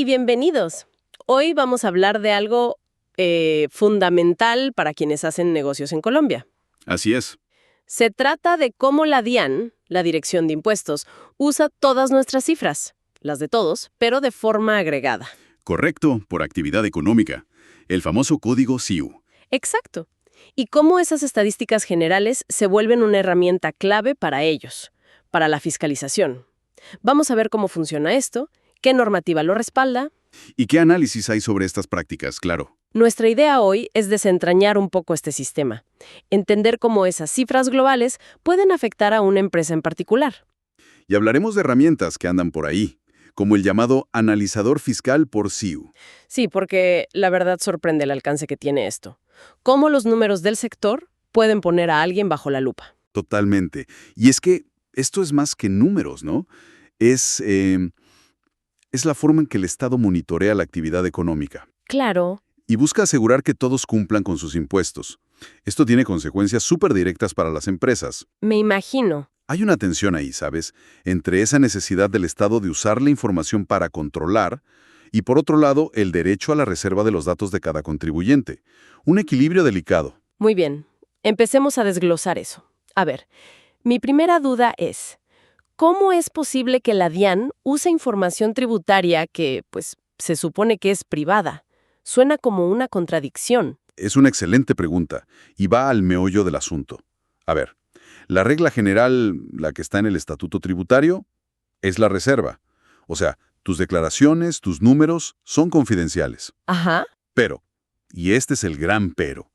y bienvenidos. Hoy vamos a hablar de algo fundamental para quienes hacen negocios en Colombia. Así es. Se trata de cómo la DIAN, la Dirección de Impuestos, usa todas nuestras cifras, las de todos, pero de forma agregada. Correcto, por actividad económica. El famoso código SIU. Exacto. Y cómo esas estadísticas generales se vuelven una herramienta clave para ellos, para la fiscalización. Vamos a ver cómo funciona esto, qué normativa lo respalda. ¿Y qué análisis hay sobre estas prácticas? Claro. Nuestra idea hoy es desentrañar un poco este sistema, entender cómo esas cifras globales pueden afectar a una empresa en particular. Y hablaremos de herramientas que andan por ahí, como el llamado analizador fiscal por SIU. Sí, porque la verdad sorprende el alcance que tiene esto. Cómo los números del sector pueden poner a alguien bajo la lupa. Totalmente. Y es que esto es más que números, ¿no? Es la forma en que el Estado monitorea la actividad económica. Claro. Y busca asegurar que todos cumplan con sus impuestos. Esto tiene consecuencias súper directas para las empresas. Me imagino. Hay una tensión ahí, ¿sabes? Entre esa necesidad del Estado de usar la información para controlar y, por otro lado, el derecho a la reserva de los datos de cada contribuyente. Un equilibrio delicado. Muy bien. Empecemos a desglosar eso. A ver, mi primera duda es, ¿cómo es posible que la DIAN use información tributaria que, pues, se supone que es privada? Suena como una contradicción. Es una excelente pregunta y va al meollo del asunto. A ver, la regla general, la que está en el Estatuto Tributario, es la reserva. O sea, tus declaraciones, tus números, son confidenciales. Ajá. Pero, y este es el gran pero,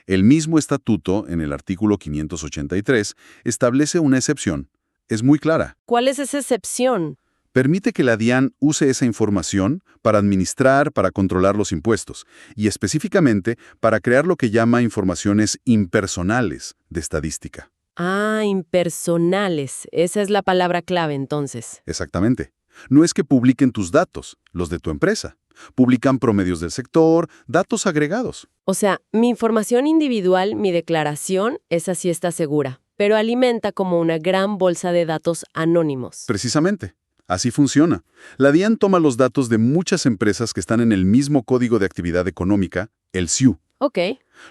el mismo estatuto, en el artículo 583, establece una excepción. Es muy clara. ¿Cuál es esa excepción? Permite que la DIAN use esa información para administrar, para controlar los impuestos, y específicamente para crear lo que llama informaciones impersonales de estadística. Ah, impersonales. Esa es la palabra clave entonces. Exactamente. No es que publiquen tus datos, los de tu empresa. Publican promedios del sector, datos agregados. O sea, mi información individual, mi declaración, esa sí está segura, pero alimenta como una gran bolsa de datos anónimos. Precisamente. Así funciona. La DIAN toma los datos de muchas empresas que están en el mismo Código de Actividad Económica, el SIU. Ok.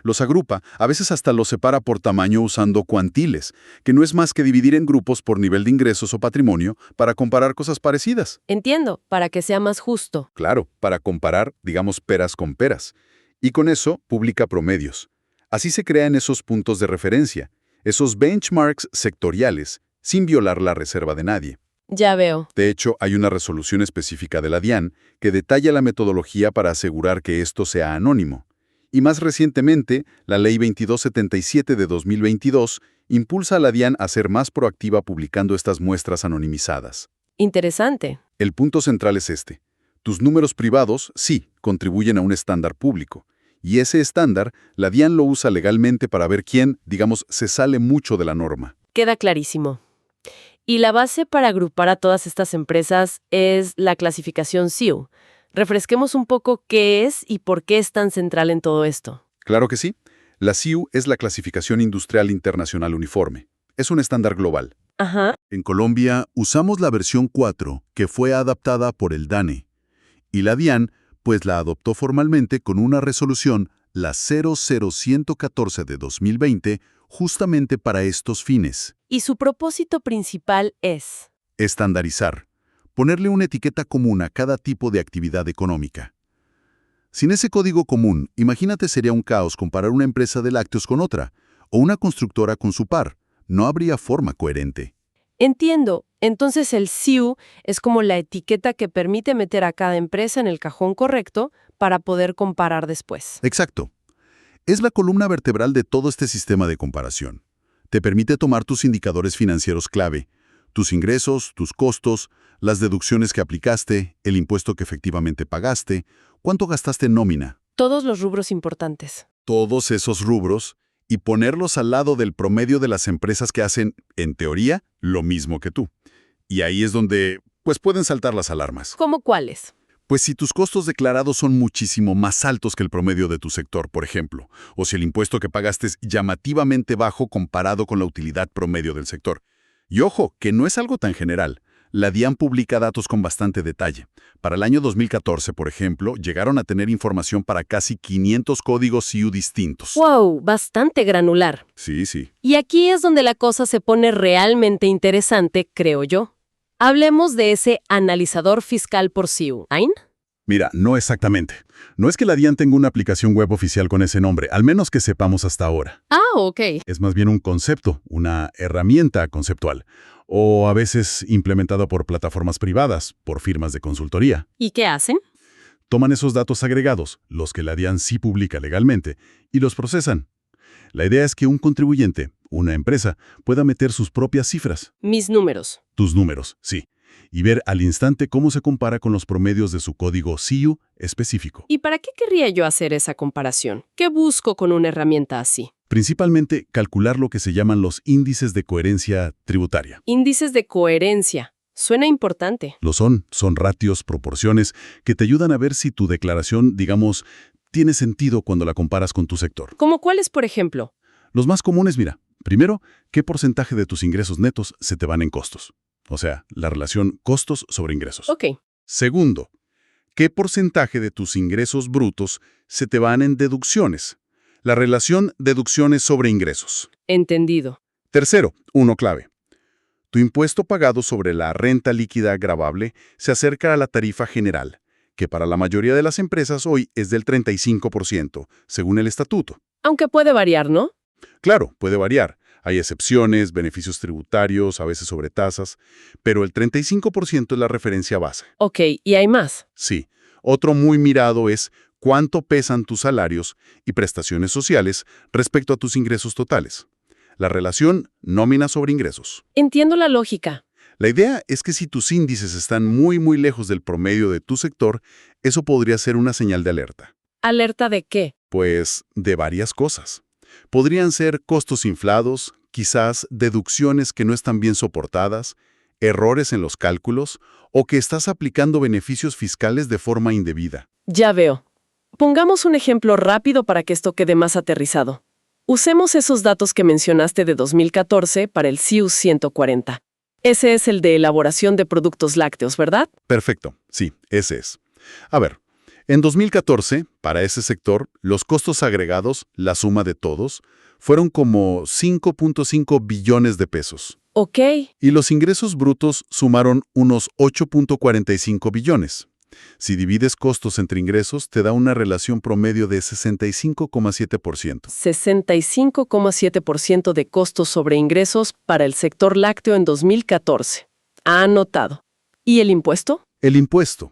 Los agrupa, a veces hasta los separa por tamaño usando cuantiles, que no es más que dividir en grupos por nivel de ingresos o patrimonio para comparar cosas parecidas. Entiendo, para que sea más justo. Claro, para comparar, digamos, peras con peras. Y con eso publica promedios. Así se crean esos puntos de referencia, esos benchmarks sectoriales, sin violar la reserva de nadie. Ya veo. De hecho, hay una resolución específica de la DIAN que detalla la metodología para asegurar que esto sea anónimo. Y más recientemente, la Ley 2277 de 2022 impulsa a la DIAN a ser más proactiva publicando estas muestras anonimizadas. Interesante. El punto central es este. Tus números privados, sí, contribuyen a un estándar público. Y ese estándar, la DIAN lo usa legalmente para ver quién, digamos, se sale mucho de la norma. Queda clarísimo. Y la base para agrupar a todas estas empresas es la clasificación SIU. Refresquemos un poco qué es y por qué es tan central en todo esto. Claro que sí. La SIU es la Clasificación Industrial Internacional Uniforme. Es un estándar global. Ajá. En Colombia usamos la versión 4, que fue adaptada por el DANE. Y la DIAN, pues la adoptó formalmente con una resolución, la 00114 de 2020, justamente para estos fines. Y su propósito principal es Estandarizar. Ponerle una etiqueta común a cada tipo de actividad económica. Sin ese código común, imagínate sería un caos comparar una empresa de lácteos con otra, o una constructora con su par. No habría forma coherente. Entiendo. Entonces el SIU es como la etiqueta que permite meter a cada empresa en el cajón correcto para poder comparar después. Exacto. Es la columna vertebral de todo este sistema de comparación. Te permite tomar tus indicadores financieros clave, tus ingresos, tus costos, las deducciones que aplicaste, el impuesto que efectivamente pagaste, cuánto gastaste en nómina. Todos los rubros importantes. Todos esos rubros y ponerlos al lado del promedio de las empresas que hacen, en teoría, lo mismo que tú. Y ahí es donde, pues pueden saltar las alarmas. ¿Cómo cuáles? Pues si tus costos declarados son muchísimo más altos que el promedio de tu sector, por ejemplo, o si el impuesto que pagaste es llamativamente bajo comparado con la utilidad promedio del sector. Y ojo, que no es algo tan general. La DIAN publica datos con bastante detalle. Para el año 2014, por ejemplo, llegaron a tener información para casi 500 códigos CIU distintos. ¡Wow! Bastante granular. Sí, sí. Y aquí es donde la cosa se pone realmente interesante, creo yo. Hablemos de ese analizador fiscal por CIU. ¿Ain? Mira, no exactamente. No es que la DIAN tenga una aplicación web oficial con ese nombre, al menos que sepamos hasta ahora. Ah, ok. Es más bien un concepto, una herramienta conceptual, o a veces implementada por plataformas privadas, por firmas de consultoría. ¿Y qué hacen? Toman esos datos agregados, los que la DIAN sí publica legalmente, y los procesan. La idea es que un contribuyente, una empresa, pueda meter sus propias cifras. Mis números. Tus números, sí. Y ver al instante cómo se compara con los promedios de su código CIU específico. ¿Y para qué querría yo hacer esa comparación? ¿Qué busco con una herramienta así? Principalmente, calcular lo que se llaman los índices de coherencia tributaria. Índices de coherencia. Suena importante. Lo son ratios, proporciones, que te ayudan a ver si tu declaración, digamos, tiene sentido cuando la comparas con tu sector. ¿Cómo cuáles, por ejemplo? Los más comunes, mira, primero, ¿qué porcentaje de tus ingresos netos se te van en costos? O sea, la relación costos sobre ingresos. Ok. Segundo, ¿qué porcentaje de tus ingresos brutos se te van en deducciones? La relación deducciones sobre ingresos. Entendido. Tercero, uno clave. Tu impuesto pagado sobre la renta líquida gravable se acerca a la tarifa general, que para la mayoría de las empresas hoy es del 35%, según el estatuto. Aunque puede variar, ¿no? Claro, puede variar. Hay excepciones, beneficios tributarios, a veces sobre tasas, pero el 35% es la referencia base. Ok, ¿y hay más? Sí. Otro muy mirado es cuánto pesan tus salarios y prestaciones sociales respecto a tus ingresos totales. La relación nómina sobre ingresos. Entiendo la lógica. La idea es que si tus índices están muy lejos del promedio de tu sector, eso podría ser una señal de alerta. ¿Alerta de qué? Pues de varias cosas. Podrían ser costos inflados, quizás deducciones que no están bien soportadas, errores en los cálculos o que estás aplicando beneficios fiscales de forma indebida. Ya veo. Pongamos un ejemplo rápido para que esto quede más aterrizado. Usemos esos datos que mencionaste de 2014 para el CIU 140. Ese es el de elaboración de productos lácteos, ¿verdad? Perfecto, sí, ese es. A ver, en 2014, para ese sector, los costos agregados, la suma de todos, fueron como 5.5 billones de pesos. Ok. Y los ingresos brutos sumaron unos 8.45 billones. Si divides costos entre ingresos, te da una relación promedio de 65,7%. 65,7% de costos sobre ingresos para el sector lácteo en 2014. Anotado. ¿Y el impuesto? El impuesto.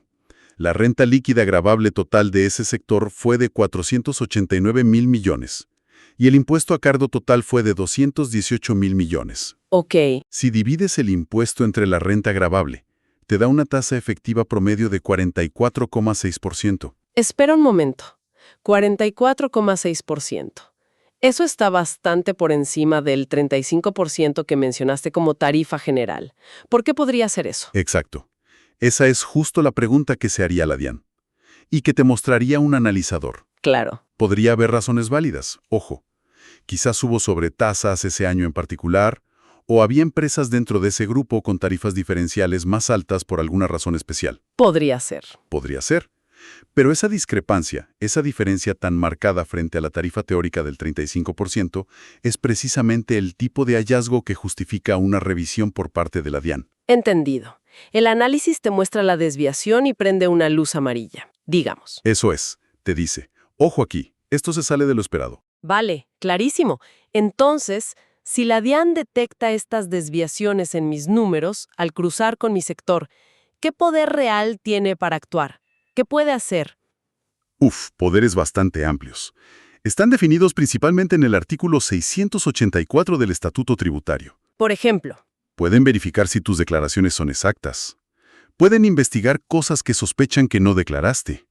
La renta líquida gravable total de ese sector fue de 489 mil millones. Y el impuesto a cargo total fue de 218 mil millones. Ok. Si divides el impuesto entre la renta gravable, te da una tasa efectiva promedio de 44,6%. Espera un momento. 44,6%. Eso está bastante por encima del 35% que mencionaste como tarifa general. ¿Por qué podría ser eso? Exacto. Esa es justo la pregunta que se haría la DIAN. Y que te mostraría un analizador. Claro. Podría haber razones válidas, ojo. Quizás hubo sobretasas ese año en particular, o había empresas dentro de ese grupo con tarifas diferenciales más altas por alguna razón especial. Podría ser. Podría ser. Pero esa discrepancia, esa diferencia tan marcada frente a la tarifa teórica del 35%, es precisamente el tipo de hallazgo que justifica una revisión por parte de la DIAN. Entendido. El análisis te muestra la desviación y prende una luz amarilla, digamos. Eso es, te dice, ojo aquí, esto se sale de lo esperado. Vale, clarísimo. Entonces, si la DIAN detecta estas desviaciones en mis números al cruzar con mi sector, ¿qué poder real tiene para actuar? ¿Qué puede hacer? Poderes bastante amplios. Están definidos principalmente en el artículo 684 del Estatuto Tributario. Por ejemplo, Pueden verificar si tus declaraciones son exactas. Pueden investigar cosas que sospechan que no declaraste.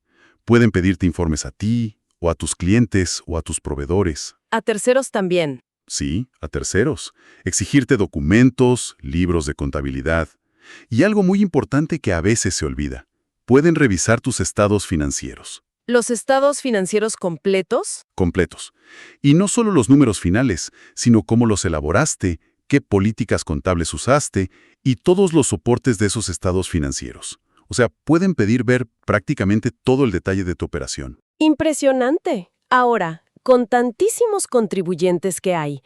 Pueden pedirte informes a ti, o a tus clientes, o a tus proveedores. a terceros también. Sí, a terceros. Exigirte documentos, libros de contabilidad. Y algo muy importante que a veces se olvida. Pueden revisar tus estados financieros. ¿Los estados financieros completos? Completos. Y no solo los números finales, sino cómo los elaboraste, qué políticas contables usaste y todos los soportes de esos estados financieros. O sea, pueden pedir ver prácticamente todo el detalle de tu operación. Impresionante. Ahora, con tantísimos contribuyentes que hay,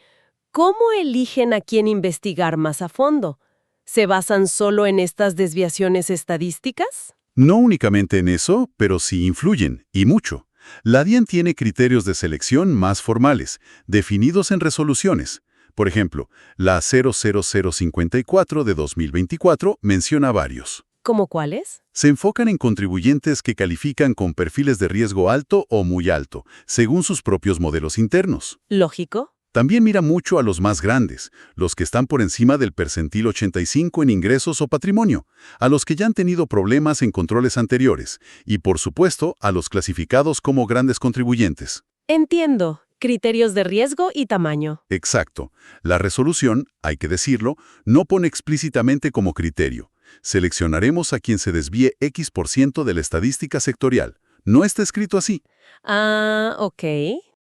¿cómo eligen a quién investigar más a fondo? ¿Se basan solo en estas desviaciones estadísticas? No únicamente en eso, pero sí influyen, y mucho. La DIAN tiene criterios de selección más formales, definidos en resoluciones. Por ejemplo, la 00054 de 2024 menciona varios. ¿Cómo cuáles? Se enfocan en contribuyentes que califican con perfiles de riesgo alto o muy alto, según sus propios modelos internos. Lógico. También mira mucho a los más grandes, los que están por encima del percentil 85 en ingresos o patrimonio, a los que ya han tenido problemas en controles anteriores, y por supuesto a los clasificados como grandes contribuyentes. Entiendo. Criterios de riesgo y tamaño. Exacto. La resolución, hay que decirlo, no pone explícitamente como criterio. Seleccionaremos a quien se desvíe X% de la estadística sectorial. No está escrito así. Ah, ok.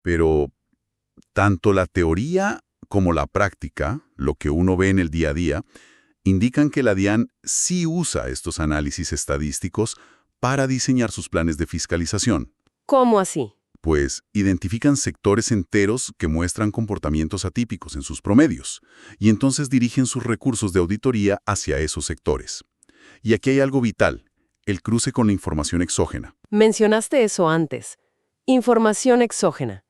Pero tanto la teoría como la práctica, lo que uno ve en el día a día, indican que la DIAN sí usa estos análisis estadísticos para diseñar sus planes de fiscalización. ¿Cómo así? Pues identifican sectores enteros que muestran comportamientos atípicos en sus promedios, y entonces dirigen sus recursos de auditoría hacia esos sectores. Y aquí hay algo vital, el cruce con la información exógena. Mencionaste eso antes. Información exógena.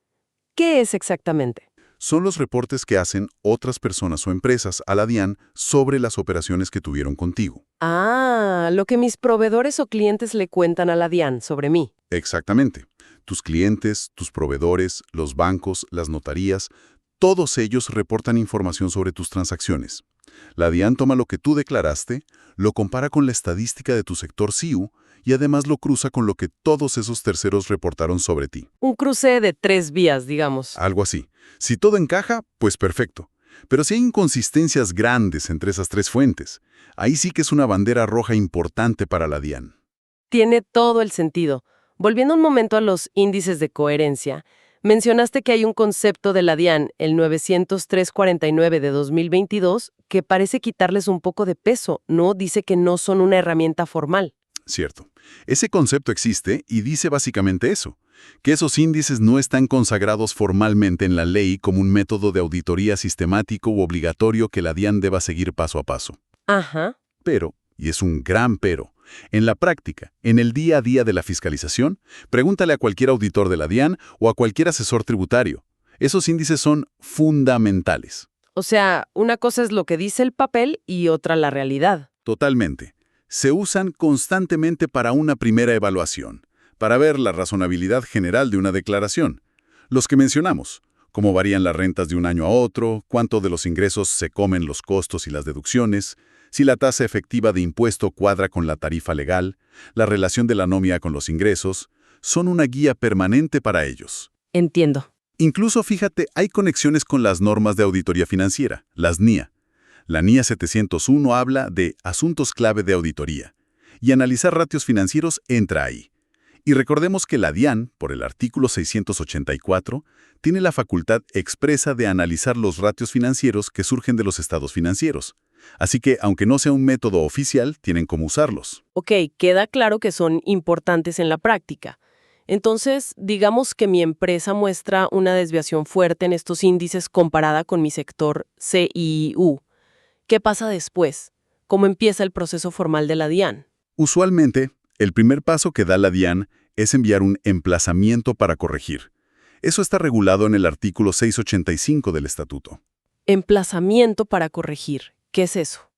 ¿Qué es exactamente? Son los reportes que hacen otras personas o empresas a la DIAN sobre las operaciones que tuvieron contigo. Ah, lo que mis proveedores o clientes le cuentan a la DIAN sobre mí. Exactamente. Tus clientes, tus proveedores, los bancos, las notarías, todos ellos reportan información sobre tus transacciones. La DIAN toma lo que tú declaraste, lo compara con la estadística de tu sector SIU y además lo cruza con lo que todos esos terceros reportaron sobre ti. Un cruce de 3 vías, digamos. Algo así. Si todo encaja, pues perfecto. Pero si hay inconsistencias grandes entre esas tres fuentes, ahí sí que es una bandera roja importante para la DIAN. Tiene todo el sentido. Volviendo un momento a los índices de coherencia, mencionaste que hay un concepto de la DIAN, el 90349 de 2022, que parece quitarles un poco de peso, ¿no? Dice que no son una herramienta formal. Cierto. Ese concepto existe y dice básicamente eso, que esos índices no están consagrados formalmente en la ley como un método de auditoría sistemático u obligatorio que la DIAN deba seguir paso a paso. Ajá. Pero, y es un gran pero, en la práctica, en el día a día de la fiscalización, pregúntale a cualquier auditor de la DIAN o a cualquier asesor tributario. Esos índices son fundamentales. O sea, una cosa es lo que dice el papel y otra la realidad. Totalmente. Se usan constantemente para una primera evaluación, para ver la razonabilidad general de una declaración. Los que mencionamos, cómo varían las rentas de un año a otro, cuánto de los ingresos se comen los costos y las deducciones, si la tasa efectiva de impuesto cuadra con la tarifa legal, la relación de la nómina con los ingresos, son una guía permanente para ellos. Entiendo. Incluso, fíjate, hay conexiones con las normas de auditoría financiera, las NIA. La NIA 701 habla de asuntos clave de auditoría, y analizar ratios financieros entra ahí. Y recordemos que la DIAN, por el artículo 684, tiene la facultad expresa de analizar los ratios financieros que surgen de los estados financieros. Así que, aunque no sea un método oficial, tienen cómo usarlos. Ok, queda claro que son importantes en la práctica. Entonces, digamos que mi empresa muestra una desviación fuerte en estos índices comparada con mi sector CIU. ¿Qué pasa después? ¿Cómo empieza el proceso formal de la DIAN? Usualmente, el primer paso que da la DIAN es enviar un emplazamiento para corregir. Eso está regulado en el artículo 685 del Estatuto. Emplazamiento para corregir. ¿Qué es eso?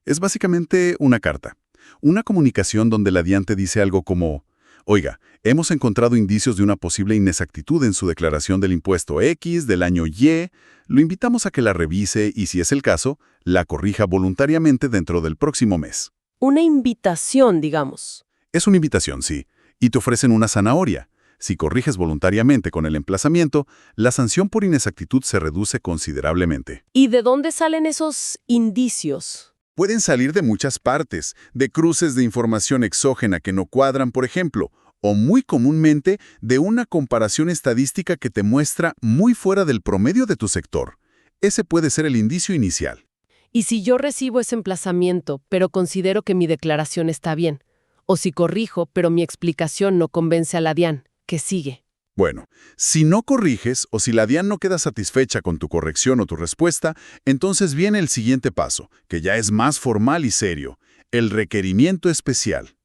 Es básicamente una carta, una comunicación donde la DIAN te dice algo como: oiga, hemos encontrado indicios de una posible inexactitud en su declaración del impuesto X del año Y, lo invitamos a que la revise y, si es el caso, la corrija voluntariamente dentro del próximo mes. Una invitación, digamos. Es una invitación, sí, y te ofrecen una zanahoria. Si corriges voluntariamente con el emplazamiento, la sanción por inexactitud se reduce considerablemente. ¿Y de dónde salen esos indicios? Pueden salir de muchas partes, de cruces de información exógena que no cuadran, por ejemplo, o muy comúnmente de una comparación estadística que te muestra muy fuera del promedio de tu sector. Ese puede ser el indicio inicial. ¿Y si yo recibo ese emplazamiento, pero considero que mi declaración está bien? O si corrijo, pero mi explicación no convence a la DIAN, ¿qué sigue? Bueno, si no corriges o si la DIAN no queda satisfecha con tu corrección o tu respuesta, entonces viene el siguiente paso, que ya es más formal y serio, el requerimiento especial.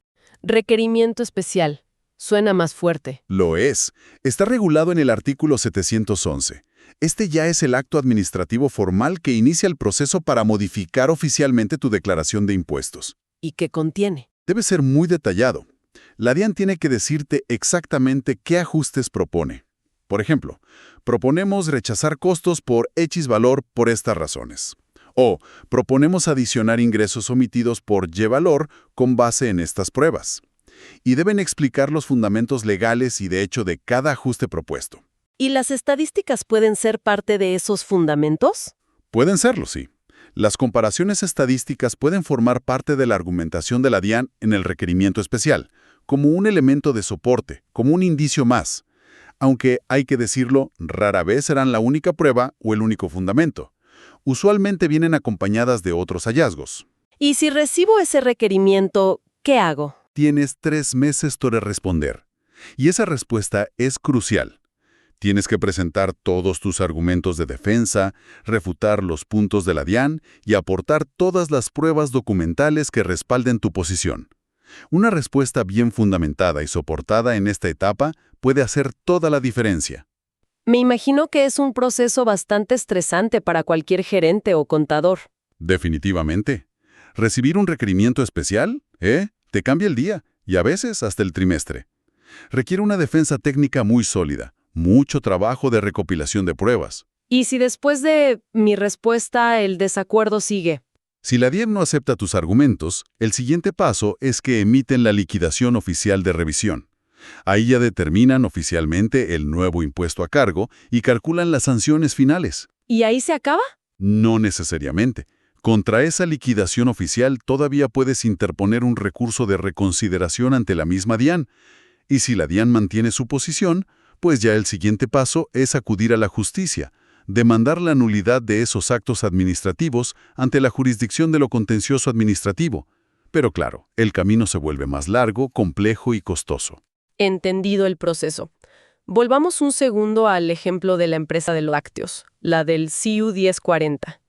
Requerimiento especial. Suena más fuerte. Lo es. Está regulado en el artículo 711. Este ya es el acto administrativo formal que inicia el proceso para modificar oficialmente tu declaración de impuestos. ¿Y qué contiene? Debe ser muy detallado. La DIAN tiene que decirte exactamente qué ajustes propone. Por ejemplo, proponemos rechazar costos por X valor por estas razones. O proponemos adicionar ingresos omitidos por Y valor con base en estas pruebas. Y deben explicar los fundamentos legales y de hecho de cada ajuste propuesto. ¿Y las estadísticas pueden ser parte de esos fundamentos? Pueden serlo, sí. Las comparaciones estadísticas pueden formar parte de la argumentación de la DIAN en el requerimiento especial, como un elemento de soporte, como un indicio más. Aunque, hay que decirlo, rara vez serán la única prueba o el único fundamento. Usualmente vienen acompañadas de otros hallazgos. Y si recibo ese requerimiento, ¿qué hago? Tienes 3 meses para responder. Y esa respuesta es crucial. Tienes que presentar todos tus argumentos de defensa, refutar los puntos de la DIAN y aportar todas las pruebas documentales que respalden tu posición. Una respuesta bien fundamentada y soportada en esta etapa puede hacer toda la diferencia. Me imagino que es un proceso bastante estresante para cualquier gerente o contador. Definitivamente. Recibir un requerimiento especial, te cambia el día y a veces hasta el trimestre. Requiere una defensa técnica muy sólida, mucho trabajo de recopilación de pruebas. ¿Y si después de mi respuesta el desacuerdo sigue? Si la DIAN no acepta tus argumentos, el siguiente paso es que emiten la liquidación oficial de revisión. Ahí ya determinan oficialmente el nuevo impuesto a cargo y calculan las sanciones finales. ¿Y ahí se acaba? No necesariamente. Contra esa liquidación oficial todavía puedes interponer un recurso de reconsideración ante la misma DIAN. Y si la DIAN mantiene su posición, pues ya el siguiente paso es acudir a la justicia, demandar la nulidad de esos actos administrativos ante la jurisdicción de lo contencioso administrativo. Pero claro, el camino se vuelve más largo, complejo y costoso. Entendido el proceso. Volvamos un segundo al ejemplo de la empresa de lácteos, la del CU 1040.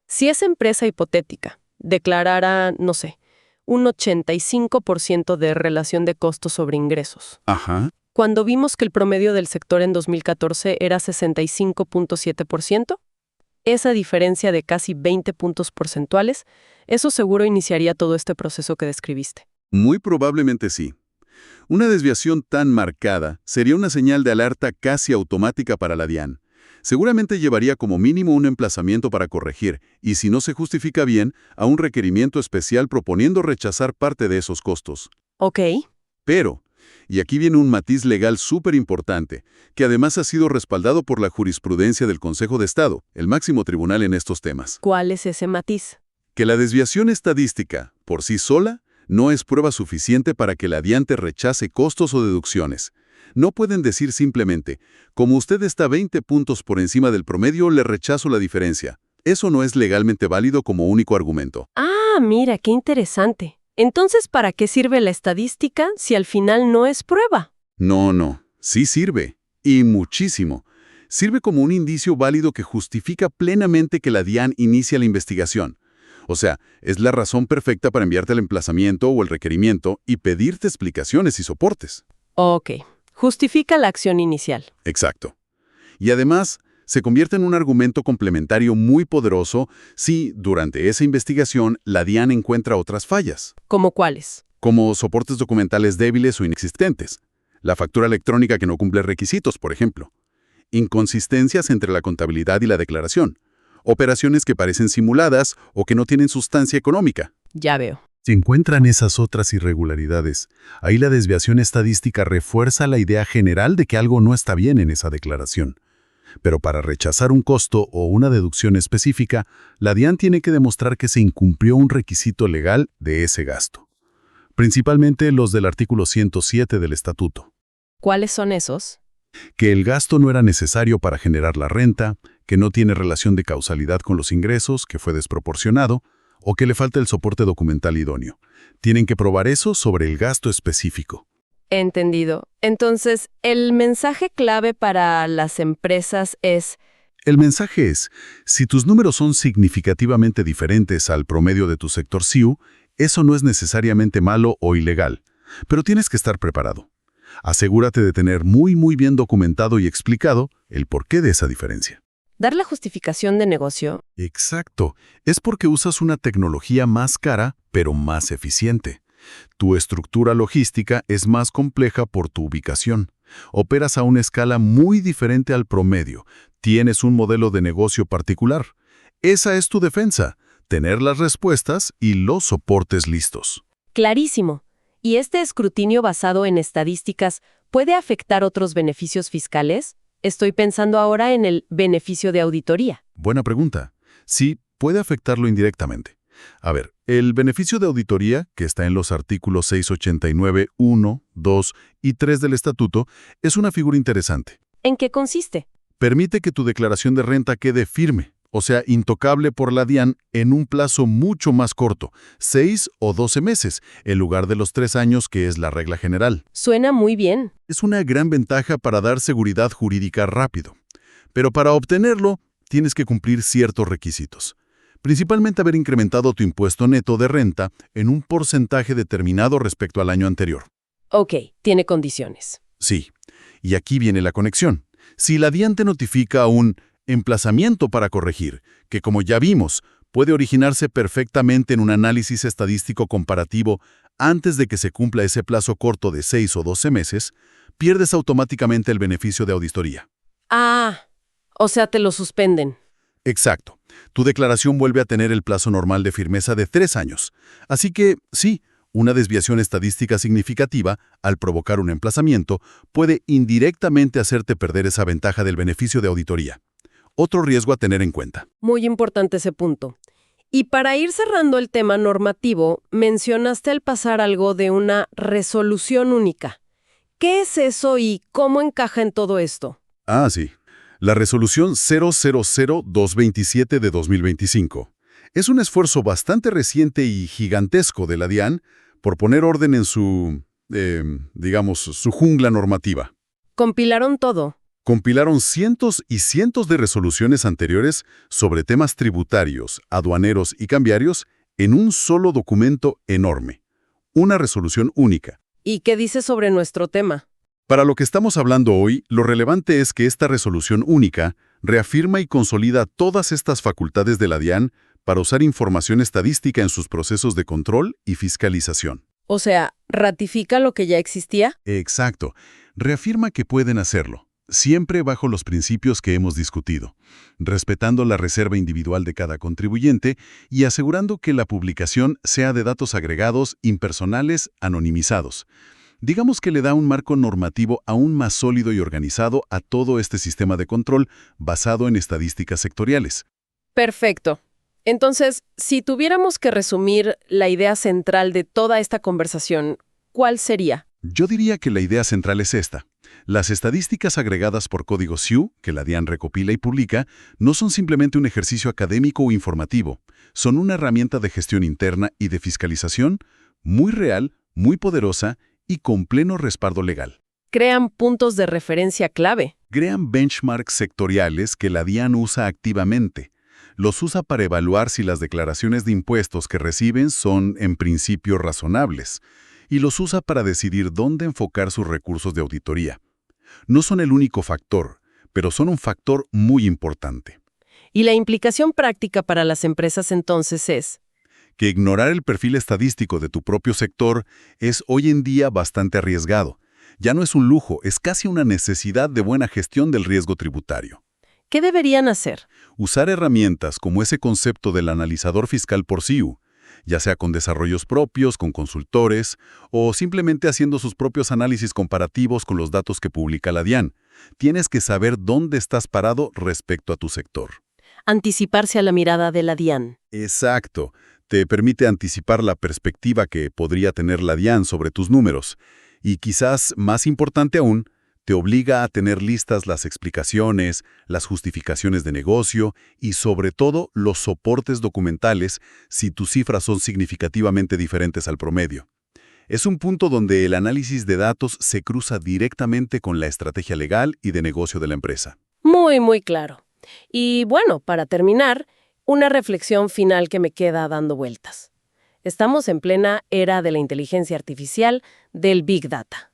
Si esa empresa hipotética declarara, no sé, un 85% de relación de costos sobre ingresos. Ajá. Cuando vimos que el promedio del sector en 2014 era 65.7%, esa diferencia de casi 20 puntos porcentuales, eso seguro iniciaría todo este proceso que describiste. Muy probablemente sí. Una desviación tan marcada sería una señal de alerta casi automática para la DIAN. Seguramente llevaría como mínimo un emplazamiento para corregir, y si no se justifica bien, a un requerimiento especial proponiendo rechazar parte de esos costos. Ok. Pero, y aquí viene un matiz legal súper importante, que además ha sido respaldado por la jurisprudencia del Consejo de Estado, el máximo tribunal en estos temas. ¿Cuál es ese matiz? Que la desviación estadística, por sí sola, no es prueba suficiente para que la DIAN te rechace costos o deducciones. No pueden decir simplemente, como usted está 20 puntos por encima del promedio, le rechazo la diferencia. Eso no es legalmente válido como único argumento. Ah, mira, qué interesante. Entonces, ¿para qué sirve la estadística si al final no es prueba? No, sí sirve. Y muchísimo. Sirve como un indicio válido que justifica plenamente que la DIAN inicia la investigación. O sea, es la razón perfecta para enviarte el emplazamiento o el requerimiento y pedirte explicaciones y soportes. Ok. Justifica la acción inicial. Exacto. Y además, se convierte en un argumento complementario muy poderoso si, durante esa investigación, la DIAN encuentra otras fallas. ¿Cómo cuáles? Como soportes documentales débiles o inexistentes. La factura electrónica que no cumple requisitos, por ejemplo. Inconsistencias entre la contabilidad y la declaración. Operaciones que parecen simuladas o que no tienen sustancia económica. Ya veo. Si encuentran esas otras irregularidades, ahí la desviación estadística refuerza la idea general de que algo no está bien en esa declaración. Pero para rechazar un costo o una deducción específica, la DIAN tiene que demostrar que se incumplió un requisito legal de ese gasto. Principalmente los del artículo 107 del Estatuto. ¿Cuáles son esos? Que el gasto no era necesario para generar la renta, que no tiene relación de causalidad con los ingresos, que fue desproporcionado, o que le falta el soporte documental idóneo. Tienen que probar eso sobre el gasto específico. Entendido. Entonces, el mensaje clave para las empresas es: El mensaje es, si tus números son significativamente diferentes al promedio de tu sector SIU, eso no es necesariamente malo o ilegal, pero tienes que estar preparado. Asegúrate de tener muy bien documentado y explicado el porqué de esa diferencia. dar la justificación de negocio. Exacto. Es porque usas una tecnología más cara, pero más eficiente. Tu estructura logística es más compleja por tu ubicación. Operas a una escala muy diferente al promedio. Tienes un modelo de negocio particular. Esa es tu defensa, tener las respuestas y los soportes listos. Clarísimo. ¿Y este escrutinio basado en estadísticas puede afectar otros beneficios fiscales? Estoy pensando ahora en el beneficio de auditoría. Buena pregunta. Sí, puede afectarlo indirectamente. A ver, el beneficio de auditoría, que está en los artículos 689, 1, 2 y 3 del Estatuto, es una figura interesante. ¿En qué consiste? Permite que tu declaración de renta quede firme, o sea, intocable por la DIAN en un plazo mucho más corto, 6 o 12 meses, en lugar de los 3 años que es la regla general. Suena muy bien. Es una gran ventaja para dar seguridad jurídica rápido. Pero para obtenerlo, tienes que cumplir ciertos requisitos. Principalmente haber incrementado tu impuesto neto de renta en un porcentaje determinado respecto al año anterior. Ok, tiene condiciones. Sí, y aquí viene la conexión. Si la DIAN te notifica un emplazamiento para corregir, que como ya vimos, puede originarse perfectamente en un análisis estadístico comparativo antes de que se cumpla ese plazo corto de 6 o 12 meses, pierdes automáticamente el beneficio de auditoría. Ah, o sea, te lo suspenden. Exacto. Tu declaración vuelve a tener el plazo normal de firmeza de 3 años. Así que, sí, una desviación estadística significativa, al provocar un emplazamiento, puede indirectamente hacerte perder esa ventaja del beneficio de auditoría. Otro riesgo a tener en cuenta. Muy importante ese punto. Y para ir cerrando el tema normativo, mencionaste al pasar algo de una resolución única. ¿Qué es eso y cómo encaja en todo esto? Ah, sí. La resolución 000227 de 2025 es un esfuerzo bastante reciente y gigantesco de la DIAN por poner orden en su jungla normativa. Compilaron todo. Compilaron cientos y cientos de resoluciones anteriores sobre temas tributarios, aduaneros y cambiarios en un solo documento enorme. Una resolución única. ¿Y qué dice sobre nuestro tema? Para lo que estamos hablando hoy, lo relevante es que esta resolución única reafirma y consolida todas estas facultades de la DIAN para usar información estadística en sus procesos de control y fiscalización. O sea, ¿ratifica lo que ya existía? Exacto. Reafirma que pueden hacerlo, siempre bajo los principios que hemos discutido, respetando la reserva individual de cada contribuyente y asegurando que la publicación sea de datos agregados, impersonales, anonimizados. Digamos que le da un marco normativo aún más sólido y organizado a todo este sistema de control basado en estadísticas sectoriales. Perfecto. Entonces, si tuviéramos que resumir la idea central de toda esta conversación, ¿cuál sería? Yo diría que la idea central es esta. Las estadísticas agregadas por código SIU, que la DIAN recopila y publica, no son simplemente un ejercicio académico o informativo. Son una herramienta de gestión interna y de fiscalización muy real, muy poderosa y con pleno respaldo legal. Crean puntos de referencia clave. Crean benchmarks sectoriales que la DIAN usa activamente. Los usa para evaluar si las declaraciones de impuestos que reciben son, en principio, razonables. Y los usa para decidir dónde enfocar sus recursos de auditoría. No son el único factor, pero son un factor muy importante. Y la implicación práctica para las empresas entonces es: que ignorar el perfil estadístico de tu propio sector es hoy en día bastante arriesgado. Ya no es un lujo, es casi una necesidad de buena gestión del riesgo tributario. ¿qué deberían hacer? Usar herramientas como ese concepto del analizador fiscal por SIU, ya sea con desarrollos propios, con consultores, o simplemente haciendo sus propios análisis comparativos con los datos que publica la DIAN. Tienes que saber dónde estás parado respecto a tu sector. Anticiparse a la mirada de la DIAN. Exacto. Te permite anticipar la perspectiva que podría tener la DIAN sobre tus números. Y quizás, más importante aún, Te obliga a tener listas las explicaciones, las justificaciones de negocio y, sobre todo, los soportes documentales si tus cifras son significativamente diferentes al promedio. Es un punto donde el análisis de datos se cruza directamente con la estrategia legal y de negocio de la empresa. Muy, muy claro. Y bueno, para terminar, una reflexión final que me queda dando vueltas. Estamos en plena era de la inteligencia artificial, del Big Data.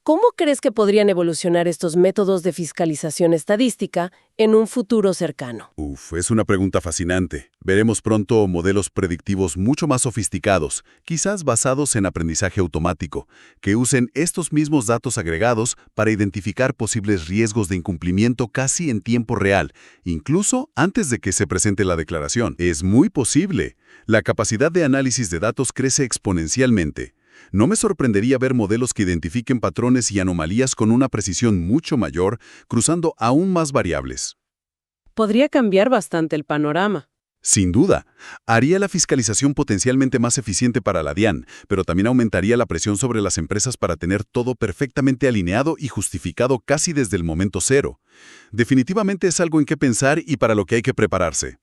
¿Cómo crees que podrían evolucionar estos métodos de fiscalización estadística en un futuro cercano? Es una pregunta fascinante. Veremos pronto modelos predictivos mucho más sofisticados, quizás basados en aprendizaje automático, que usen estos mismos datos agregados para identificar posibles riesgos de incumplimiento casi en tiempo real, incluso antes de que se presente la declaración. Es muy posible. La capacidad de análisis de datos crece exponencialmente. No me sorprendería ver modelos que identifiquen patrones y anomalías con una precisión mucho mayor, cruzando aún más variables. Podría cambiar bastante el panorama. Sin duda, haría la fiscalización potencialmente más eficiente para la DIAN, pero también aumentaría la presión sobre las empresas para tener todo perfectamente alineado y justificado casi desde el momento cero. Definitivamente es algo en qué pensar y para lo que hay que prepararse.